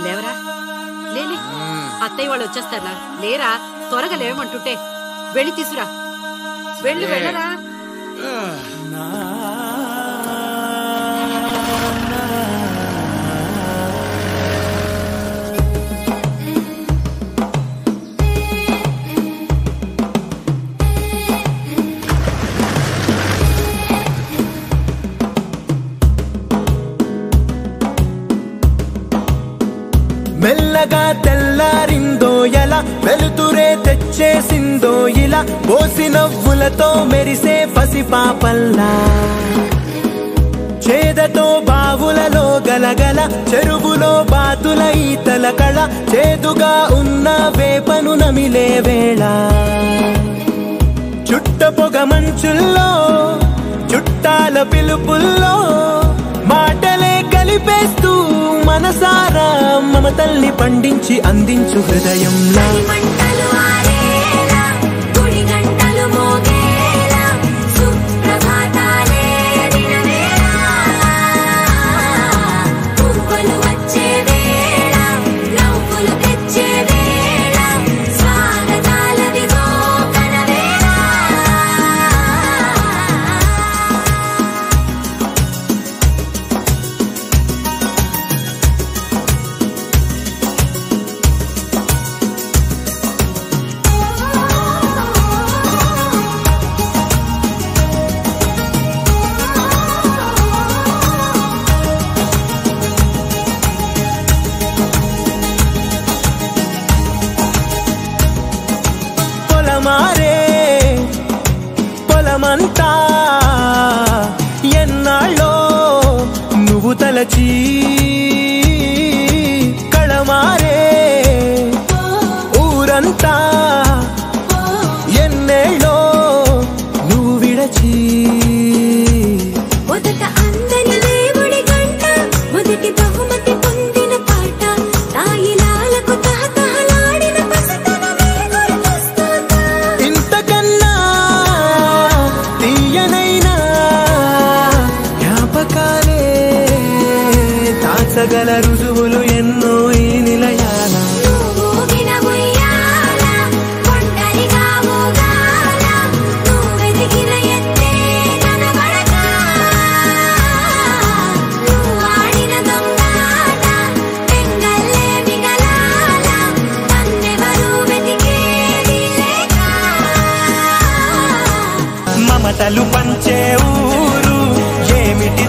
లేవరా లేలే, అత్తయ్య వాళ్ళు వచ్చేస్తారా? లేరా, త్వరగా లేవమంటుంటే వెళ్ళి తీసురా. వెళ్ళరా. మెల్లగా తెల్లారిందో ఎలా, వెలుతురే తెచ్చేసిందో ఇలా, పోసి నవ్వులతో మెరిసే పసిపాపల్లా, చేదతో బావులలో గలగల, చెరువులో బాతుల ఈతల కళ, చేదుగా ఉన్న వేపను నమిలే వేళ, చుట్ట పొగ మంచుల్లో చుట్టాల పిలుపుల్లో మాటలే కలిపేస్తూ మనసారా మమతల్ని పండించి అందించు హృదయంలా. మారే పొలమంతా ఎన్నాళ్ళో నువ్వు తలచి, కళమారే ఊరంతా ఎన్నేళ్ళో నువ్వు విడచి, మొదట అందని దేవుడి గంట, మొదటి బహుమతి పొందిన పాట, తాయిలాలకు తహతహలాడిన పసితనమే గుర్తొస్తుందా? ఇంతకన్నా తీయనైనా జ్ఞాపకాలే దాచగల రుజువులు ఎన్నో ఈ నిలయాల. మమతలు పంచే ఊరు ఏమిటి